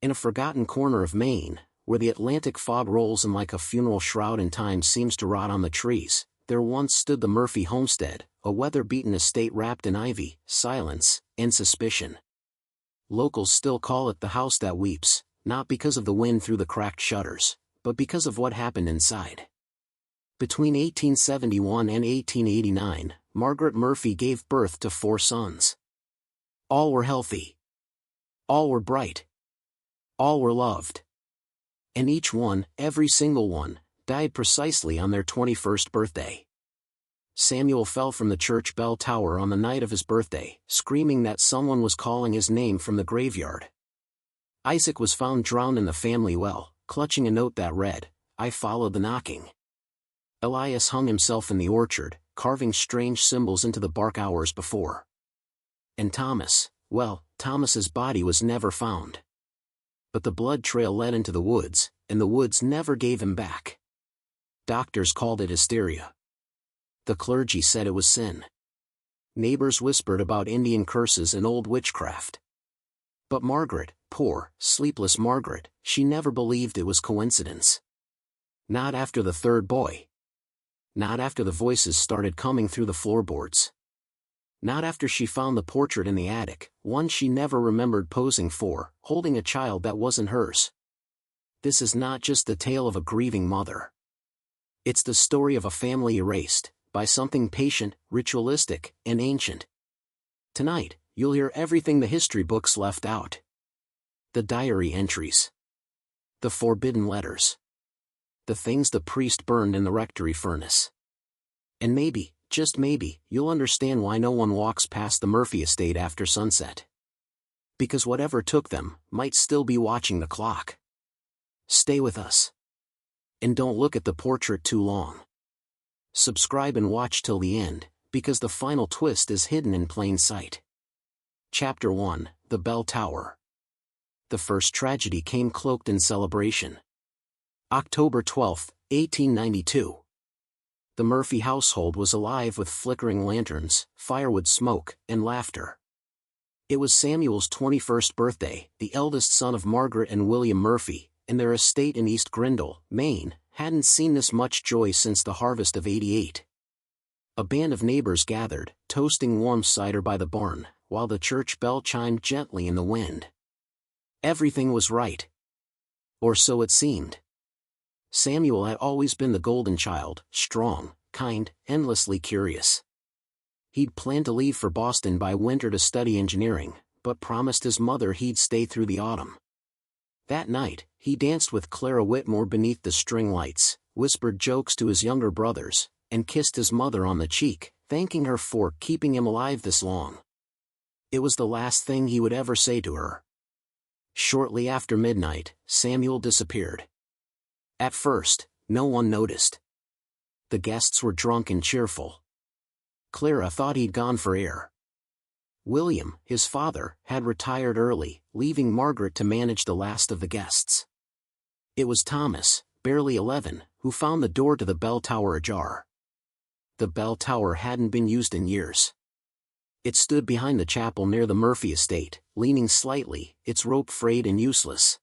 In a forgotten corner of Maine, where the Atlantic fog rolls in like a funeral shroud and time seems to rot on the trees, there once stood the Murphy homestead, a weather-beaten estate wrapped in ivy, silence, and suspicion. Locals still call it the house that weeps, not because of the wind through the cracked shutters, but because of what happened inside. Between 1871 and 1889, Margaret Murphy gave birth to 4 sons. All were healthy. All were bright. All were loved. And each one, every single one, died precisely on their 21st birthday. Samuel fell from the church bell tower on the night of his birthday, screaming that someone was calling his name from the graveyard. Isaac was found drowned in the family well, clutching a note that read, "I followed the knocking." Elias hung himself in the orchard, carving strange symbols into the bark hours before. And Thomas, well, Thomas's body was never found. But the blood trail led into the woods, and the woods never gave him back. Doctors called it hysteria. The clergy said it was sin. Neighbors whispered about Indian curses and old witchcraft. But Margaret, poor, sleepless Margaret, she never believed it was coincidence. Not after the 3rd boy. Not after the voices started coming through the floorboards. Not after she found the portrait in the attic, one she never remembered posing for, holding a child that wasn't hers. This is not just the tale of a grieving mother. It's the story of a family erased by something patient, ritualistic, and ancient. Tonight, you'll hear everything the history books left out. The diary entries. The forbidden letters. The things the priest burned in the rectory furnace. And maybe, just maybe, you'll understand why no one walks past the Murphy estate after sunset. Because whatever took them might still be watching the clock. Stay with us. And don't look at the portrait too long. Subscribe and watch till the end, because the final twist is hidden in plain sight. Chapter 1, The Bell Tower. The first tragedy came cloaked in celebration. October 12, 1892. The Murphy household was alive with flickering lanterns, firewood smoke, and laughter. It was Samuel's 21st birthday. The eldest son of Margaret and William Murphy, and their estate in East Grindle, Maine, hadn't seen this much joy since the harvest of '88. A band of neighbors gathered, toasting warm cider by the barn, while the church bell chimed gently in the wind. Everything was right. Or so it seemed. Samuel had always been the golden child, strong, kind, endlessly curious. He'd planned to leave for Boston by winter to study engineering, but promised his mother he'd stay through the autumn. That night, he danced with Clara Whitmore beneath the string lights, whispered jokes to his younger brothers, and kissed his mother on the cheek, thanking her for keeping him alive this long. It was the last thing he would ever say to her. Shortly after midnight, Samuel disappeared. At first, no one noticed. The guests were drunk and cheerful. Clara thought he'd gone for air. William, his father, had retired early, leaving Margaret to manage the last of the guests. It was Thomas, barely 11, who found the door to the bell tower ajar. The bell tower hadn't been used in years. It stood behind the chapel near the Murphy estate, leaning slightly, its rope frayed and useless.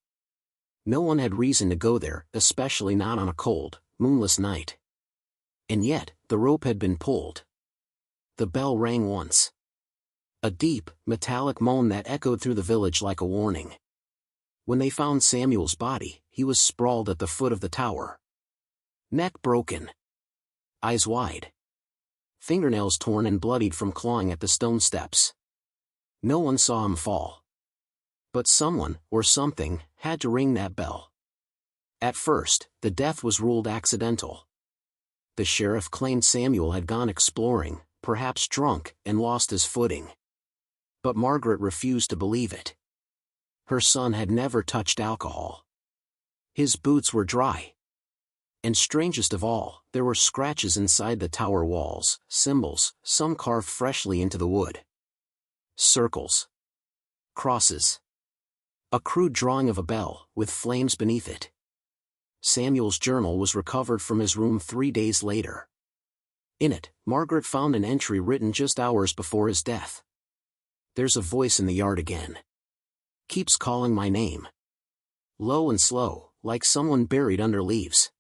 No one had reason to go there, especially not on a cold, moonless night. And yet, the rope had been pulled. The bell rang once. A deep, metallic moan that echoed through the village like a warning. When they found Samuel's body, he was sprawled at the foot of the tower. Neck broken. Eyes wide. Fingernails torn and bloodied from clawing at the stone steps. No one saw him fall. But someone, or something, had to ring that bell. At first, the death was ruled accidental. The sheriff claimed Samuel had gone exploring, perhaps drunk, and lost his footing. But Margaret refused to believe it. Her son had never touched alcohol. His boots were dry. And strangest of all, there were scratches inside the tower walls, symbols, some carved freshly into the wood. Circles. Crosses. A crude drawing of a bell, with flames beneath it. Samuel's journal was recovered from his room 3 days later. In it, Margaret found an entry written just hours before his death. "There's a voice in the yard again. Keeps calling my name. low and slow, like someone buried under leaves.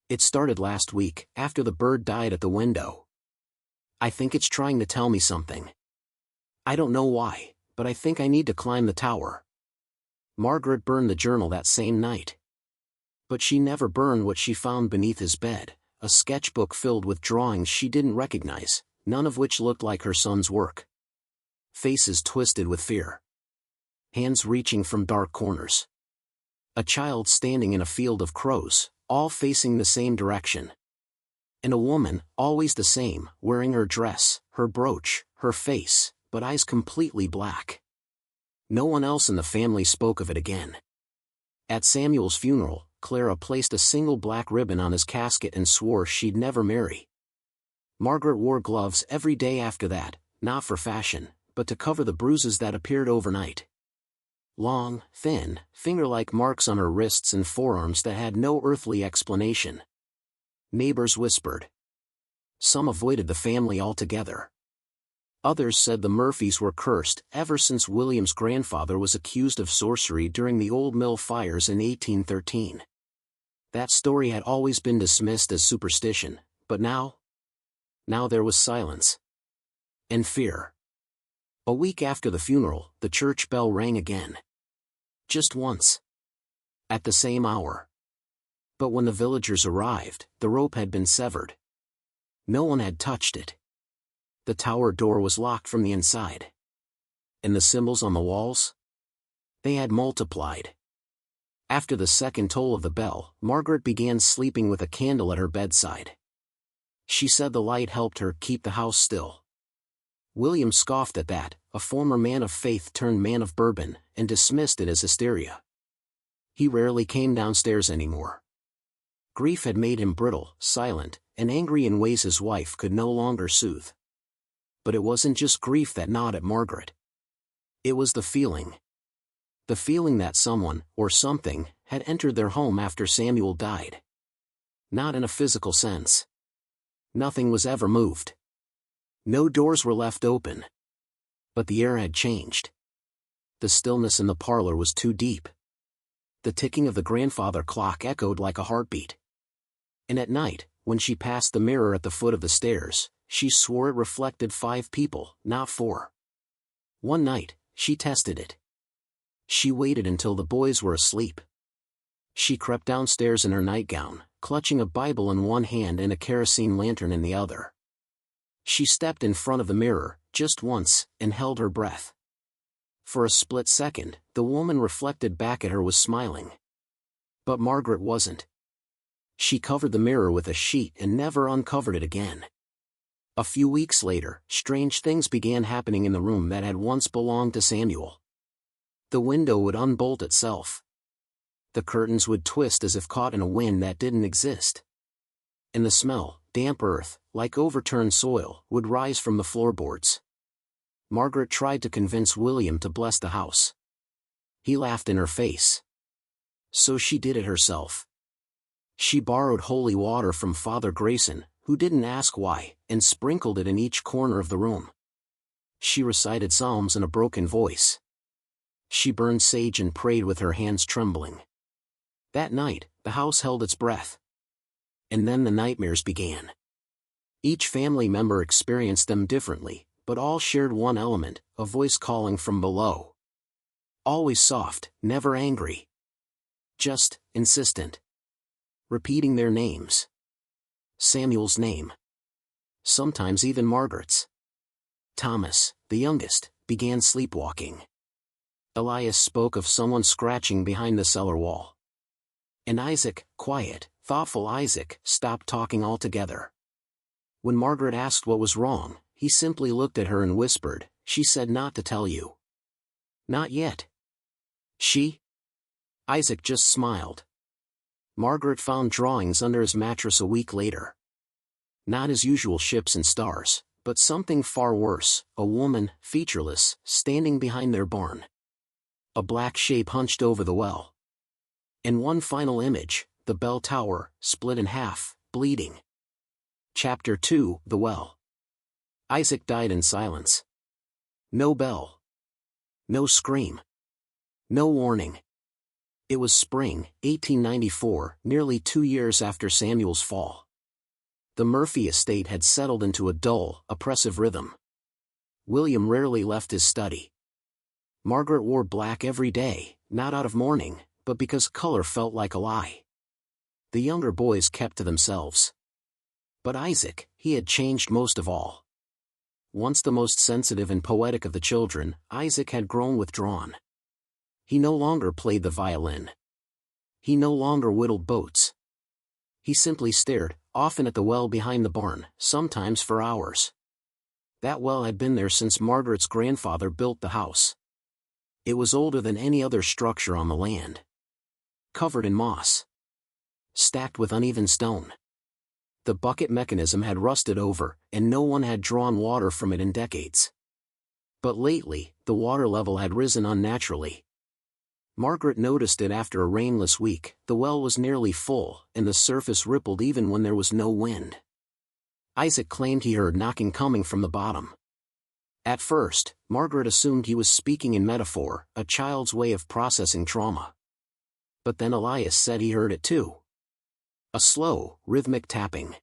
It started last week, after the bird died at the window. I think it's trying to tell me something. I don't know why, but I think I need to climb the tower. Margaret burned the journal that same night. But she never burned what she found beneath his bed, a sketchbook filled with drawings she didn't recognize, none of which looked like her son's work. Faces twisted with fear. Hands reaching from dark corners. A child standing in a field of crows, all facing the same direction. And a woman, always the same, wearing her dress, her brooch, her face, but eyes completely black. No one else in the family spoke of it again. At Samuel's funeral, Clara placed a single black ribbon on his casket and swore she'd never marry. Margaret wore gloves every day after that, not for fashion, but to cover the bruises that appeared overnight. Long, thin, finger-like marks on her wrists and forearms that had no earthly explanation. Neighbors whispered. Some avoided the family altogether. Others said the Murphys were cursed ever since William's grandfather was accused of sorcery during the old mill fires in 1813. That story had always been dismissed as superstition, but now there was silence. And fear. A week after the funeral, the church bell rang again. Just once. At the same hour. But when the villagers arrived, the rope had been severed. No one had touched it. The tower door was locked from the inside. And the symbols on the walls? They had multiplied. After the second toll of the bell, Margaret began sleeping with a candle at her bedside. She said the light helped her keep the house still. William scoffed at that, a former man of faith turned man of bourbon, and dismissed it as hysteria. He rarely came downstairs anymore. Grief had made him brittle, silent, and angry in ways his wife could no longer soothe. But it wasn't just grief that gnawed at Margaret. It was the feeling. The feeling that someone, or something, had entered their home after Samuel died. Not in a physical sense. Nothing was ever moved. No doors were left open. But the air had changed. The stillness in the parlor was too deep. The ticking of the grandfather clock echoed like a heartbeat. And at night, when she passed the mirror at the foot of the stairs, she swore it reflected 5 people, not 4. One night, she tested it. She waited until the boys were asleep. She crept downstairs in her nightgown, clutching a Bible in one hand and a kerosene lantern in the other. She stepped in front of the mirror, just once, and held her breath. For a split second, the woman reflected back at her was smiling. But Margaret wasn't. She covered the mirror with a sheet and never uncovered it again. A few weeks later, strange things began happening in the room that had once belonged to Samuel. The window would unbolt itself. The curtains would twist as if caught in a wind that didn't exist. And the smell, damp earth, like overturned soil, would rise from the floorboards. Margaret tried to convince William to bless the house. He laughed in her face. So she did it herself. She borrowed holy water from Father Grayson, who didn't ask why, and sprinkled it in each corner of the room. She recited psalms in a broken voice. She burned sage and prayed with her hands trembling. That night, the house held its breath. And then the nightmares began. Each family member experienced them differently, but all shared one element, a voice calling from below. Always soft, never angry. Just, insistent. Repeating their names. Samuel's name. Sometimes even Margaret's. Thomas, the youngest, began sleepwalking. Elias spoke of someone scratching behind the cellar wall. And Isaac, quiet, thoughtful Isaac, stopped talking altogether. When Margaret asked what was wrong, he simply looked at her and whispered, "She said not to tell you." "Not yet." "She?" Isaac just smiled. Margaret found drawings under his mattress a week later. Not his usual ships and stars, but something far worse, a woman, featureless, standing behind their barn. A black shape hunched over the well. And one final image, the bell tower, split in half, bleeding. Chapter 2, The Well. Isaac died in silence. No bell. No scream. No warning. It was spring, 1894, nearly 2 years after Samuel's fall. The Murphy estate had settled into a dull, oppressive rhythm. William rarely left his study. Margaret wore black every day, not out of mourning, but because color felt like a lie. The younger boys kept to themselves. But Isaac, he had changed most of all. Once the most sensitive and poetic of the children, Isaac had grown withdrawn. He no longer played the violin. He no longer whittled boats. He simply stared, often at the well behind the barn, sometimes for hours. That well had been there since Margaret's grandfather built the house. It was older than any other structure on the land. Covered in moss. Stacked with uneven stone. The bucket mechanism had rusted over, and no one had drawn water from it in decades. But lately, the water level had risen unnaturally. Margaret noticed it after a rainless week. The well was nearly full, and the surface rippled even when there was no wind. Isaac claimed he heard knocking coming from the bottom. At first, Margaret assumed he was speaking in metaphor, a child's way of processing trauma. But then Elias said he heard it too. A slow, rhythmic tapping.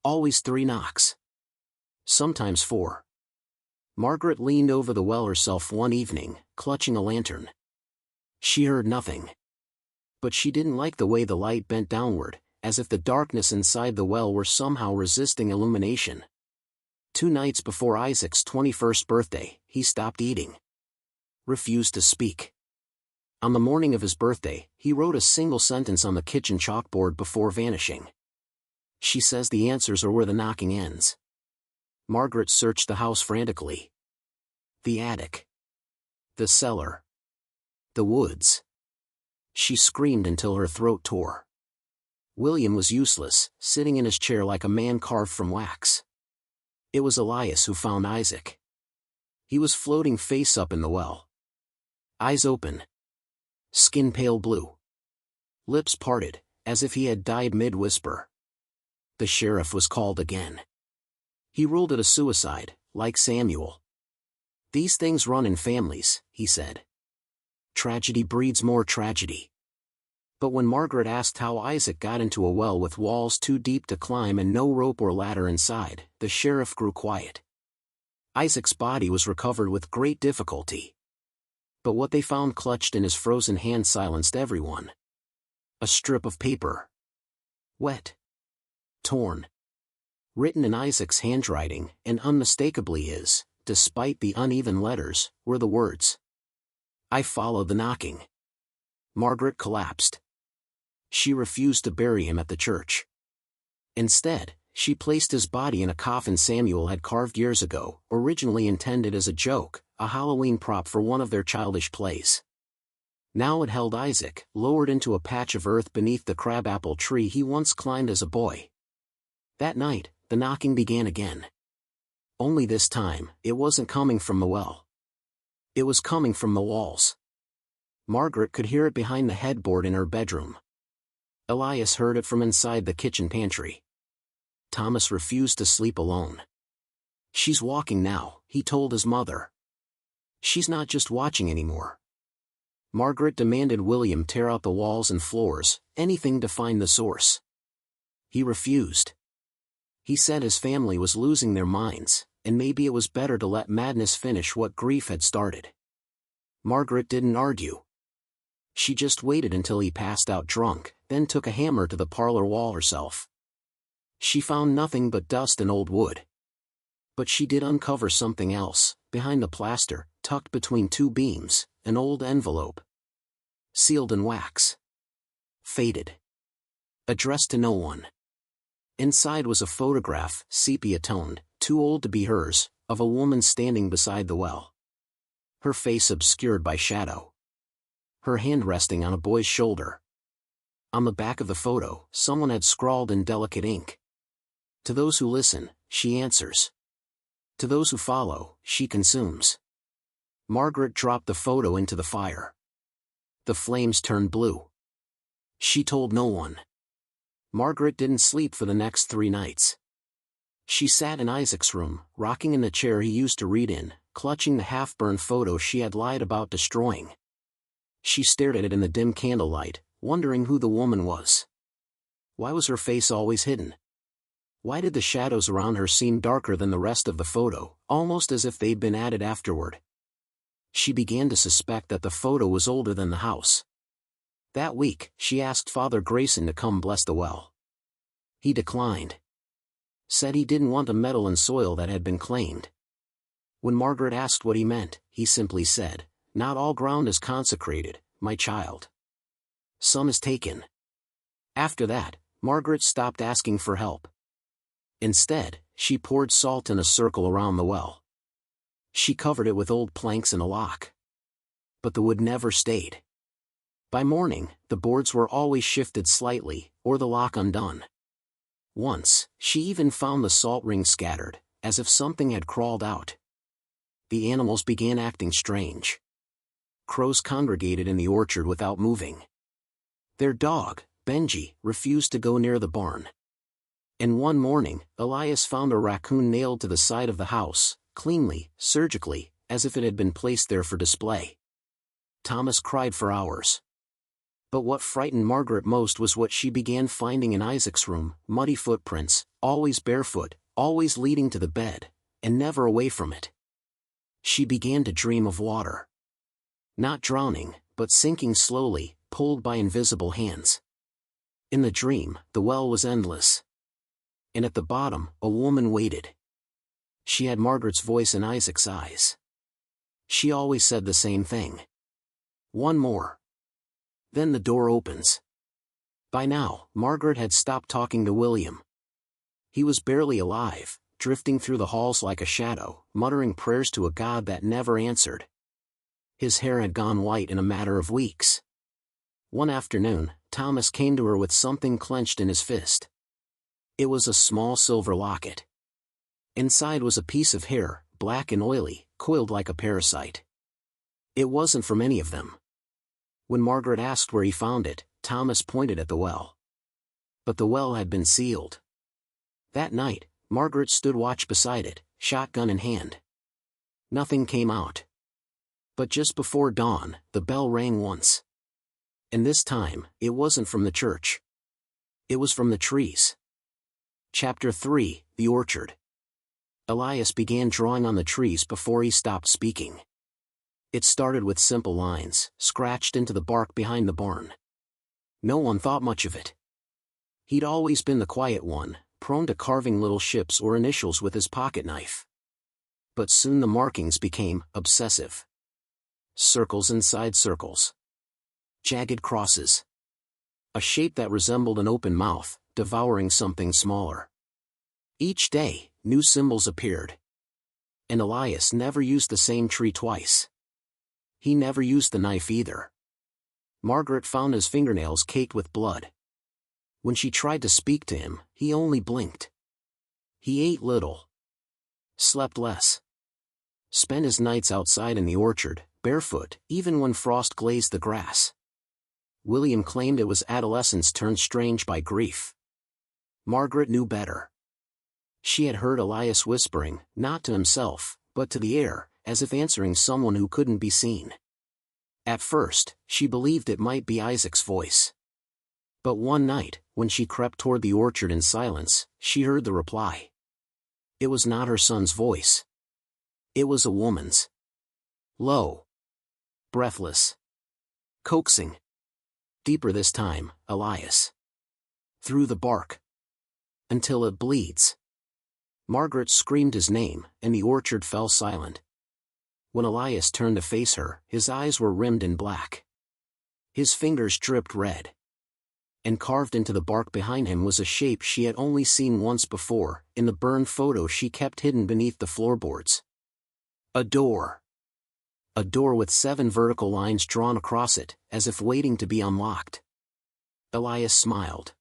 Always 3 knocks. Sometimes 4. Margaret leaned over the well herself one evening, clutching a lantern. She heard nothing. But she didn't like the way the light bent downward, as if the darkness inside the well were somehow resisting illumination. 2 nights before Isaac's 21st birthday, he stopped eating. Refused to speak. On the morning of his birthday, he wrote a single sentence on the kitchen chalkboard before vanishing. She says the answers are where the knocking ends. Margaret searched the house frantically. The attic. The cellar. The woods. She screamed until her throat tore. William was useless, sitting in his chair like a man carved from wax. It was Elias who found Isaac. He was floating face up in the well. Eyes open. Skin pale blue. Lips parted, as if he had died mid-whisper. The sheriff was called again. He ruled it a suicide, like Samuel. These things run in families, he said. Tragedy breeds more tragedy. But when Margaret asked how Isaac got into a well with walls too deep to climb and no rope or ladder inside, the sheriff grew quiet. Isaac's body was recovered with great difficulty. But what they found clutched in his frozen hand silenced everyone. A strip of paper. Wet. Torn. Written in Isaac's handwriting, and unmistakably his, despite the uneven letters, were the words. I followed the knocking. Margaret collapsed. She refused to bury him at the church. Instead, she placed his body in a coffin Samuel had carved years ago, originally intended as a joke, a Halloween prop for one of their childish plays. Now it held Isaac, lowered into a patch of earth beneath the crabapple tree he once climbed as a boy. That night, the knocking began again. Only this time, it wasn't coming from the well. It was coming from the walls. Margaret could hear it behind the headboard in her bedroom. Elias heard it from inside the kitchen pantry. Thomas refused to sleep alone. She's walking now, he told his mother. She's not just watching anymore. Margaret demanded William tear out the walls and floors, anything to find the source. He refused. He said his family was losing their minds, and maybe it was better to let madness finish what grief had started. Margaret didn't argue. She just waited until he passed out drunk, then took a hammer to the parlor wall herself. She found nothing but dust and old wood. But she did uncover something else, behind the plaster, tucked between 2 beams, an old envelope. Sealed in wax. Faded. Addressed to no one. Inside was a photograph, sepia-toned, too old to be hers, of a woman standing beside the well. Her face obscured by shadow. Her hand resting on a boy's shoulder. On the back of the photo, someone had scrawled in delicate ink. To those who listen, she answers. To those who follow, she consumes. Margaret dropped the photo into the fire. The flames turned blue. She told no one. Margaret didn't sleep for the next 3 nights. She sat in Isaac's room, rocking in the chair he used to read in, clutching the half-burned photo she had lied about destroying. She stared at it in the dim candlelight, wondering who the woman was. Why was her face always hidden? Why did the shadows around her seem darker than the rest of the photo, almost as if they'd been added afterward? She began to suspect that the photo was older than the house. That week, she asked Father Grayson to come bless the well. He declined. Said he didn't want to meddle in soil that had been claimed. When Margaret asked what he meant, he simply said, "Not all ground is consecrated, my child. Some is taken." After that, Margaret stopped asking for help. Instead, she poured salt in a circle around the well. She covered it with old planks and a lock. But the wood never stayed. By morning, the boards were always shifted slightly, or the lock undone. Once, she even found the salt ring scattered, as if something had crawled out. The animals began acting strange. Crows congregated in the orchard without moving. Their dog, Benji, refused to go near the barn. And one morning, Elias found a raccoon nailed to the side of the house, cleanly, surgically, as if it had been placed there for display. Thomas cried for hours. But what frightened Margaret most was what she began finding in Isaac's room: muddy footprints, always barefoot, always leading to the bed, and never away from it. She began to dream of water. Not drowning, but sinking slowly, pulled by invisible hands. In the dream, the well was endless. And at the bottom, a woman waited. She had Margaret's voice in Isaac's eyes. She always said the same thing. "One more." Then the door opens. By now, Margaret had stopped talking to William. He was barely alive, drifting through the halls like a shadow, muttering prayers to a God that never answered. His hair had gone white in a matter of weeks. One afternoon, Thomas came to her with something clenched in his fist. It was a small silver locket. Inside was a piece of hair, black and oily, coiled like a parasite. It wasn't from any of them. When Margaret asked where he found it, Thomas pointed at the well. But the well had been sealed. That night, Margaret stood watch beside it, shotgun in hand. Nothing came out. But just before dawn, the bell rang once. And this time, it wasn't from the church. It was from the trees. Chapter 3, The Orchard. Elias began drawing on the trees before he stopped speaking. It started with simple lines, scratched into the bark behind the barn. No one thought much of it. He'd always been the quiet one, prone to carving little ships or initials with his pocket knife. But soon the markings became obsessive. Circles inside circles. Jagged crosses. A shape that resembled an open mouth, devouring something smaller. Each day, new symbols appeared. And Elias never used the same tree twice. He never used the knife either. Margaret found his fingernails caked with blood. When she tried to speak to him, he only blinked. He ate little. Slept less. Spent his nights outside in the orchard, barefoot, even when frost glazed the grass. William claimed it was adolescence turned strange by grief. Margaret knew better. She had heard Elias whispering, not to himself, but to the air, as if answering someone who couldn't be seen. At first, she believed it might be Isaac's voice. But one night, when she crept toward the orchard in silence, she heard the reply. It was not her son's voice. It was a woman's. Low. Breathless. Coaxing. Deeper this time, Elias. Through the bark. Until it bleeds. Margaret screamed his name, and the orchard fell silent. When Elias turned to face her, his eyes were rimmed in black. His fingers dripped red. And carved into the bark behind him was a shape she had only seen once before, in the burned photo she kept hidden beneath the floorboards. A door. A door with 7 vertical lines drawn across it, as if waiting to be unlocked. Elias smiled.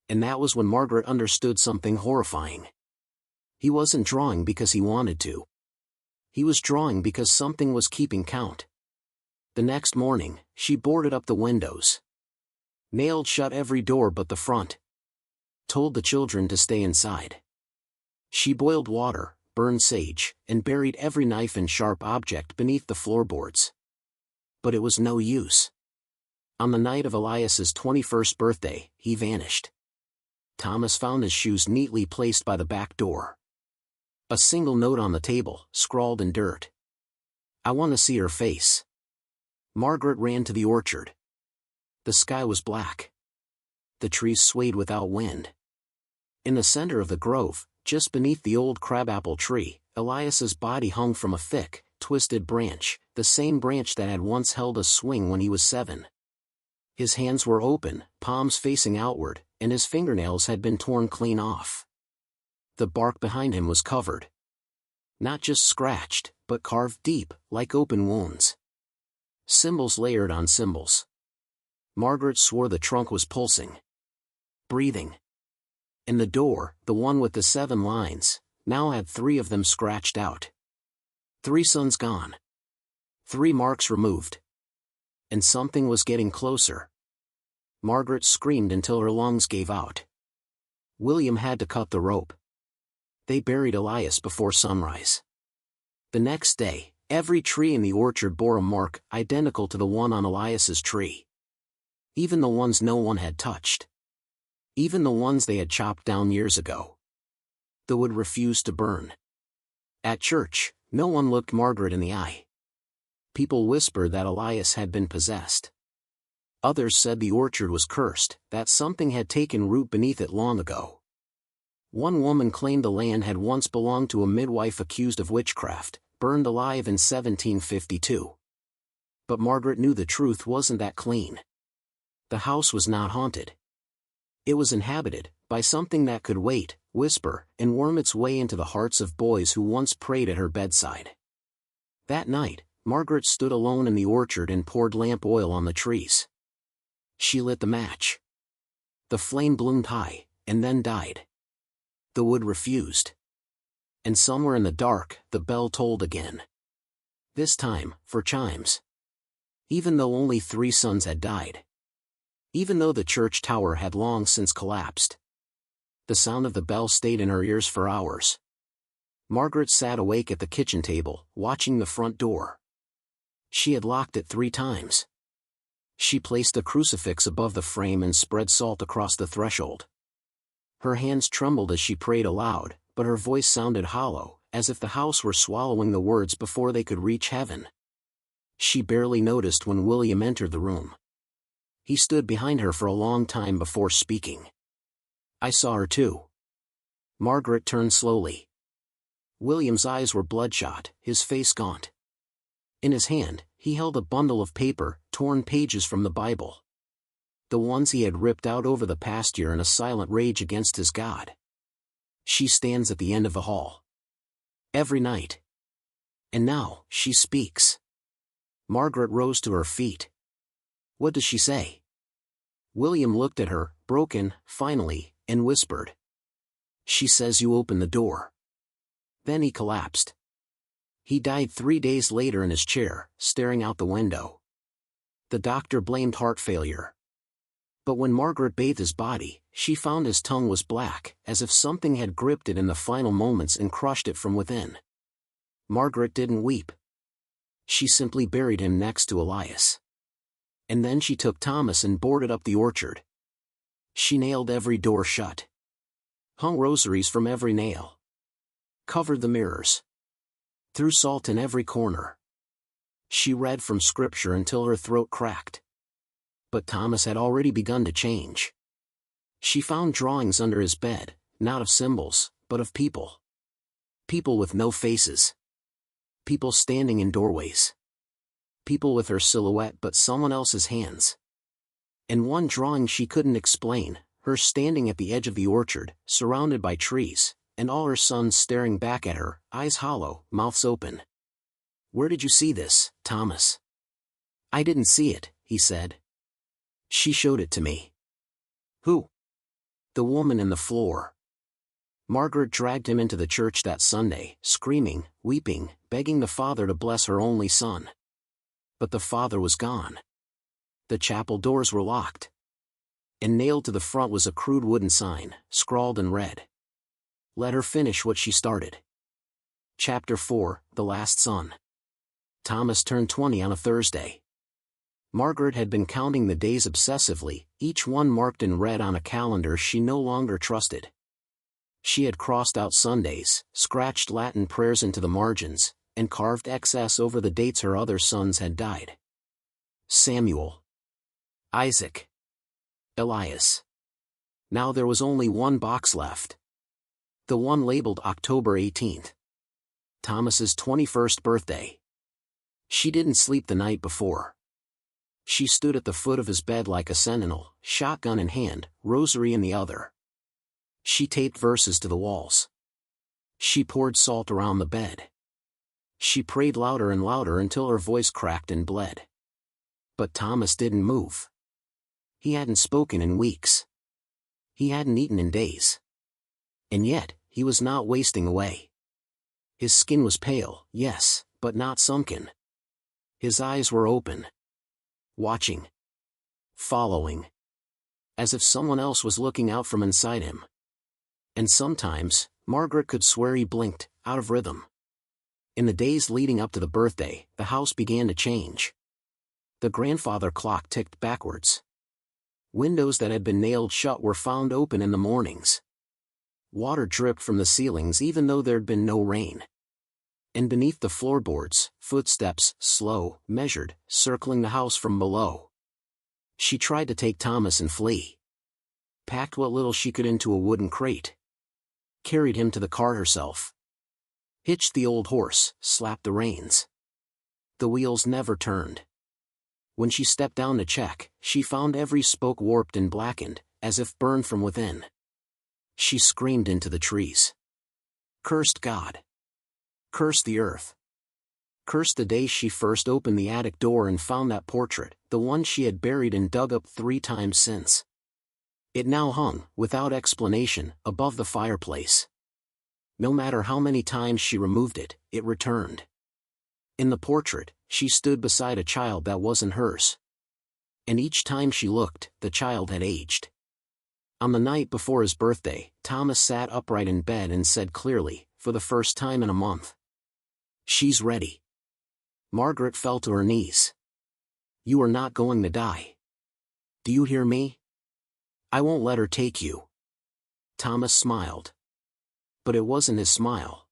And that was when Margaret understood something horrifying. He wasn't drawing because he wanted to. He was drawing because something was keeping count. The next morning, she boarded up the windows. Nailed shut every door but the front. Told the children to stay inside. She boiled water, burned sage, and buried every knife and sharp object beneath the floorboards. But it was no use. On the night of Elias's 21st birthday, he vanished. Thomas found his shoes neatly placed by the back door. A single note on the table, scrawled in dirt. "I want to see her face." Margaret ran to the orchard. The sky was black. The trees swayed without wind. In the center of the grove, just beneath the old crabapple tree, Elias's body hung from a thick, twisted branch, the same branch that had once held a swing when he was 7. His hands were open, palms facing outward, and his fingernails had been torn clean off. The bark behind him was covered. Not just scratched, but carved deep, like open wounds. Symbols layered on symbols. Margaret swore the trunk was pulsing. Breathing. And the door, the one with the 7 lines, now had 3 of them scratched out. 3 sons gone. 3 marks removed. And something was getting closer. Margaret screamed until her lungs gave out. William had to cut the rope. They buried Elias before sunrise. The next day, every tree in the orchard bore a mark identical to the one on Elias's tree. Even the ones no one had touched. Even the ones they had chopped down years ago. The wood refused to burn. At church, no one looked Margaret in the eye. People whispered that Elias had been possessed. Others said the orchard was cursed, that something had taken root beneath it long ago. One woman claimed the land had once belonged to a midwife accused of witchcraft, burned alive in 1752. But Margaret knew the truth wasn't that clean. The house was not haunted. It was inhabited by something that could wait, whisper, and worm its way into the hearts of boys who once prayed at her bedside. That night, Margaret stood alone in the orchard and poured lamp oil on the trees. She lit the match. The flame bloomed high, and then died. The wood refused. And somewhere in the dark, the bell tolled again. This time, for chimes. Even though only 3 sons had died. Even though the church tower had long since collapsed. The sound of the bell stayed in her ears for hours. Margaret sat awake at the kitchen table, watching the front door. She had locked it 3 times. She placed a crucifix above the frame and spread salt across the threshold. Her hands trembled as she prayed aloud, but her voice sounded hollow, as if the house were swallowing the words before they could reach heaven. She barely noticed when William entered the room. He stood behind her for a long time before speaking. "I saw her too." Margaret turned slowly. William's eyes were bloodshot, his face gaunt. In his hand, he held a bundle of paper, torn pages from the Bible. The ones he had ripped out over the past year in a silent rage against his God. She stands at the end of the hall. Every night. And now, she speaks. Margaret rose to her feet. What does she say? William looked at her, broken, finally, and whispered. She says you opened the door. Then he collapsed. He died 3 days later in his chair, staring out the window. The doctor blamed heart failure. But when Margaret bathed his body, she found his tongue was black, as if something had gripped it in the final moments and crushed it from within. Margaret didn't weep. She simply buried him next to Elias. And then she took Thomas and boarded up the orchard. She nailed every door shut. Hung rosaries from every nail. Covered the mirrors. Threw salt in every corner. She read from scripture until her throat cracked. But Thomas had already begun to change. She found drawings under his bed, not of symbols, but of people. People with no faces. People standing in doorways. People with her silhouette but someone else's hands. And one drawing she couldn't explain, her standing at the edge of the orchard, surrounded by trees, and all her sons staring back at her, eyes hollow, mouths open. "Where did you see this, Thomas?" "I didn't see it," he said. "She showed it to me." "Who?" "The woman in the floor." Margaret dragged him into the church that Sunday, screaming, weeping, begging the father to bless her only son. But the father was gone. The chapel doors were locked. And nailed to the front was a crude wooden sign, scrawled in red. Let her finish what she started. Chapter 4, The Last Son. Thomas turned 20 on a Thursday. Margaret had been counting the days obsessively, each one marked in red on a calendar she no longer trusted. She had crossed out Sundays, scratched Latin prayers into the margins, and carved XS over the dates her other sons had died. Samuel, Isaac, Elias. Now there was only one box left. The one labeled October 18th. Thomas's 21st birthday. She didn't sleep the night before. She stood at the foot of his bed like a sentinel, shotgun in hand, rosary in the other. She taped verses to the walls. She poured salt around the bed. She prayed louder and louder until her voice cracked and bled. But Thomas didn't move. He hadn't spoken in weeks. He hadn't eaten in days. And yet, he was not wasting away. His skin was pale, yes, but not sunken. His eyes were open. Watching. Following. As if someone else was looking out from inside him. And sometimes, Margaret could swear he blinked, out of rhythm. In the days leading up to the birthday, the house began to change. The grandfather clock ticked backwards. Windows that had been nailed shut were found open in the mornings. Water dripped from the ceilings even though there'd been no rain. And beneath the floorboards, footsteps, slow, measured, circling the house from below. She tried to take Thomas and flee. Packed what little she could into a wooden crate. Carried him to the car herself. Hitched the old horse, slapped the reins. The wheels never turned. When she stepped down to check, she found every spoke warped and blackened, as if burned from within. She screamed into the trees. Cursed God. Cursed the earth. Cursed the day she first opened the attic door and found that portrait, the one she had buried and dug up 3 times since. It now hung, without explanation, above the fireplace. No matter how many times she removed it, it returned. In the portrait, she stood beside a child that wasn't hers. And each time she looked, the child had aged. On the night before his birthday, Thomas sat upright in bed and said clearly, for the first time in a month, "She's ready." Margaret fell to her knees. "You are not going to die. Do you hear me? I won't let her take you." Thomas smiled. But it wasn't his smile.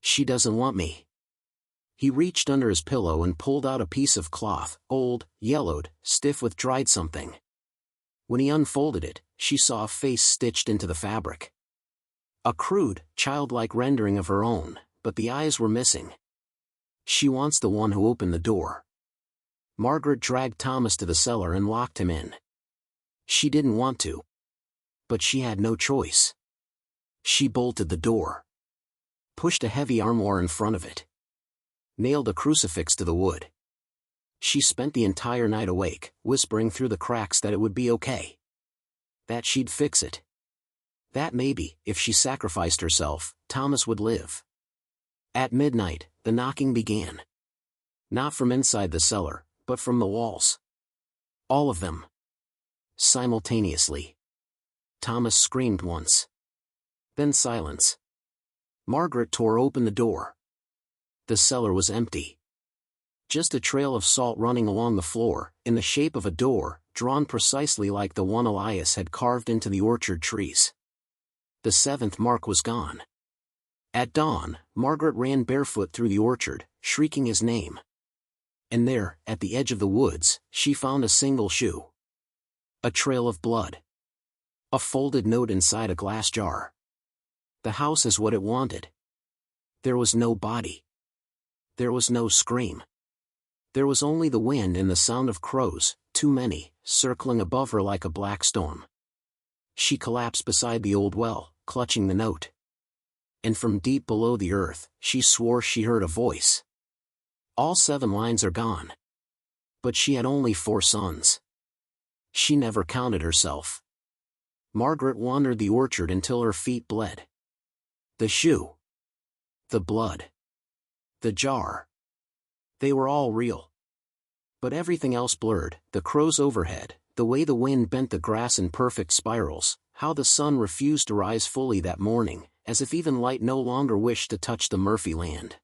"She doesn't want me." He reached under his pillow and pulled out a piece of cloth, old, yellowed, stiff with dried something. When he unfolded it, she saw a face stitched into the fabric. A crude, childlike rendering of her own, but the eyes were missing. "She wants the one who opened the door." Margaret dragged Thomas to the cellar and locked him in. She didn't want to. But she had no choice. She bolted the door. Pushed a heavy armoire in front of it. Nailed a crucifix to the wood. She spent the entire night awake, whispering through the cracks that it would be okay. That she'd fix it. That maybe, if she sacrificed herself, Thomas would live. At midnight, the knocking began. Not from inside the cellar, but from the walls. All of them. Simultaneously. Thomas screamed once. Then silence. Margaret tore open the door. The cellar was empty. Just a trail of salt running along the floor, in the shape of a door, drawn precisely like the one Elias had carved into the orchard trees. The 7th mark was gone. At dawn, Margaret ran barefoot through the orchard, shrieking his name. And there, at the edge of the woods, she found a single shoe. A trail of blood. A folded note inside a glass jar. The house is what it wanted. There was no body. There was no scream. There was only the wind and the sound of crows, too many, circling above her like a black storm. She collapsed beside the old well, clutching the note. And from deep below the earth, she swore she heard a voice. All 7 lines are gone. But she had only 4 sons. She never counted herself. Margaret wandered the orchard until her feet bled. The shoe. The blood. The jar. They were all real. But everything else blurred, the crows overhead, the way the wind bent the grass in perfect spirals, how the sun refused to rise fully that morning, as if even light no longer wished to touch the Murphy land.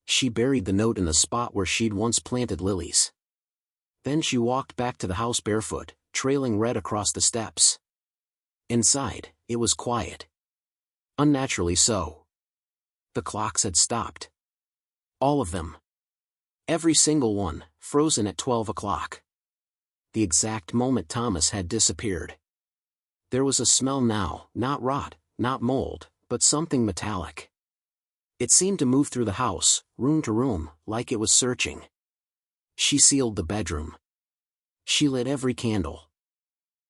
She buried the note in the spot where she'd once planted lilies. Then she walked back to the house barefoot, trailing Red across the steps. Inside, it was quiet. Unnaturally so. The clocks had stopped. All of them. Every single one, frozen at 12 o'clock. The exact moment Thomas had disappeared. There was a smell now, not rot, not mold, but something metallic. It seemed to move through the house, room to room, like it was searching. She sealed the bedroom. She lit every candle.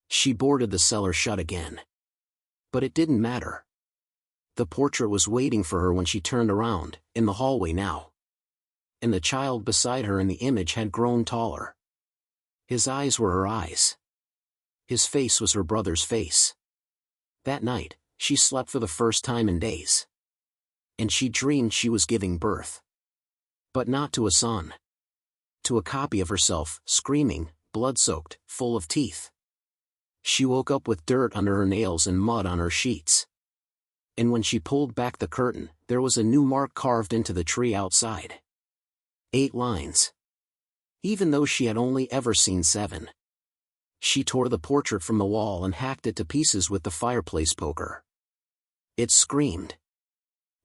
She boarded the cellar shut again. But it didn't matter. The portrait was waiting for her when she turned around, in the hallway now. And the child beside her in the image had grown taller. His eyes were her eyes. His face was her brother's face. That night, she slept for the first time in days. And she dreamed she was giving birth. But not to a son. To a copy of herself, screaming, blood-soaked, full of teeth. She woke up with dirt under her nails and mud on her sheets. And when she pulled back the curtain, there was a new mark carved into the tree outside. 8 lines. Even though she had only ever seen 7. She tore the portrait from the wall and hacked it to pieces with the fireplace poker. It screamed.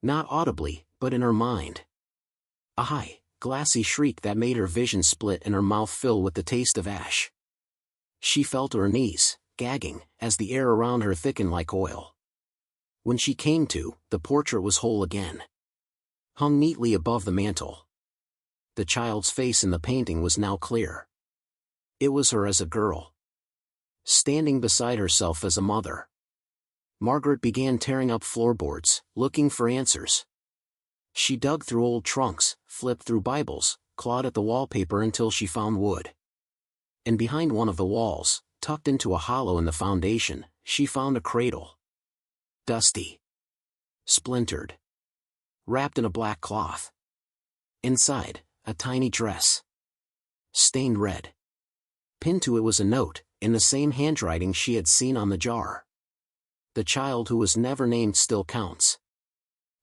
Not audibly, but in her mind. A high, glassy shriek that made her vision split and her mouth fill with the taste of ash. She fell to her knees, gagging, as the air around her thickened like oil. When she came to, the portrait was whole again. Hung neatly above the mantel. The child's face in the painting was now clear. It was her as a girl. Standing beside herself as a mother. Margaret began tearing up floorboards, looking for answers. She dug through old trunks, flipped through Bibles, clawed at the wallpaper until she found wood. And behind one of the walls, tucked into a hollow in the foundation, she found a cradle. Dusty. Splintered. Wrapped in a black cloth. Inside, a tiny dress. Stained red. Pinned to it was a note, in the same handwriting she had seen on the jar. The child who was never named still counts.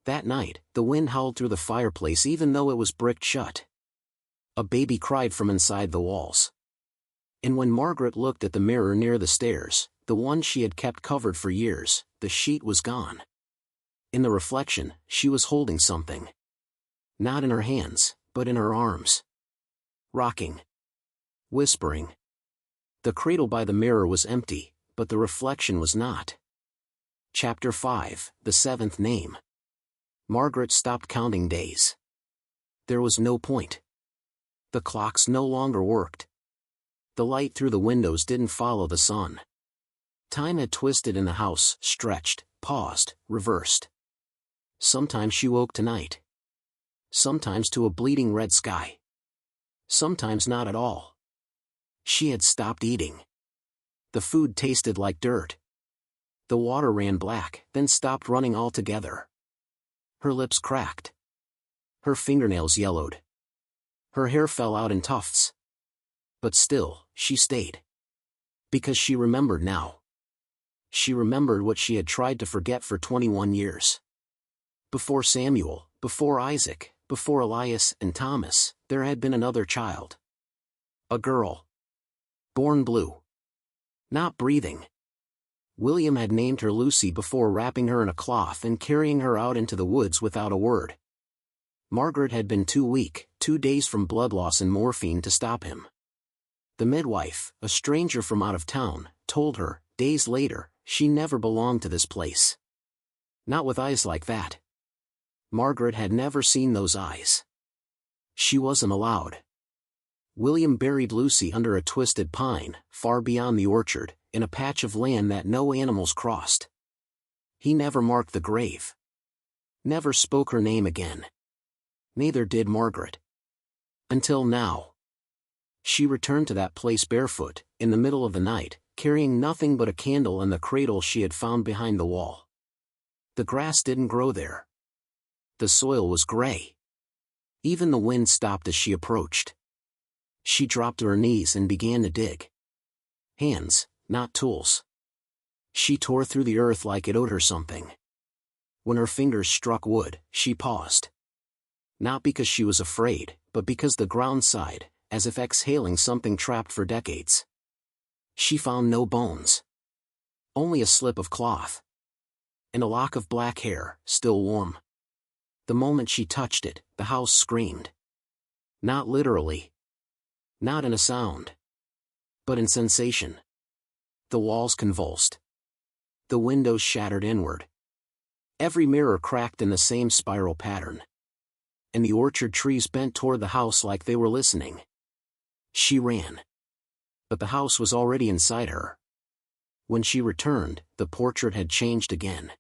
That night, the wind howled through the fireplace even though it was bricked shut. A baby cried from inside the walls. And when Margaret looked at the mirror near the stairs, the one she had kept covered for years, the sheet was gone. In the reflection, she was holding something. Not in her hands, but in her arms. Rocking. Whispering. The cradle by the mirror was empty, but the reflection was not. Chapter 5, The Seventh Name. Margaret stopped counting days. There was no point. The clocks no longer worked. The light through the windows didn't follow the sun. Time had twisted in the house, stretched, paused, reversed. Sometimes she woke to night. Sometimes to a bleeding red sky. Sometimes not at all. She had stopped eating. The food tasted like dirt. The water ran black, then stopped running altogether. Her lips cracked. Her fingernails yellowed. Her hair fell out in tufts. But still, she stayed. Because she remembered now. She remembered what she had tried to forget for 21 years. Before Samuel, before Isaac, before Elias and Thomas, there had been another child. A girl. Born blue. Not breathing. William had named her Lucy before wrapping her in a cloth and carrying her out into the woods without a word. Margaret had been too weak, 2 days from blood loss and morphine to stop him. The midwife, a stranger from out of town, told her, days later, she never belonged to this place. Not with eyes like that. Margaret had never seen those eyes. She wasn't allowed. William buried Lucy under a twisted pine, far beyond the orchard, in a patch of land that no animals crossed. He never marked the grave. Never spoke her name again. Neither did Margaret. Until now. She returned to that place barefoot, in the middle of the night, carrying nothing but a candle and the cradle she had found behind the wall. The grass didn't grow there. The soil was gray. Even the wind stopped as she approached. She dropped to her knees and began to dig. Hands, not tools. She tore through the earth like it owed her something. When her fingers struck wood, she paused. Not because she was afraid, but because the ground sighed, as if exhaling something trapped for decades. She found no bones. Only a slip of cloth. And a lock of black hair, still warm. The moment she touched it, the house screamed. Not literally. Not in a sound. But in sensation. The walls convulsed. The windows shattered inward. Every mirror cracked in the same spiral pattern. And the orchard trees bent toward the house like they were listening. She ran. But the house was already inside her. When she returned, the portrait had changed again.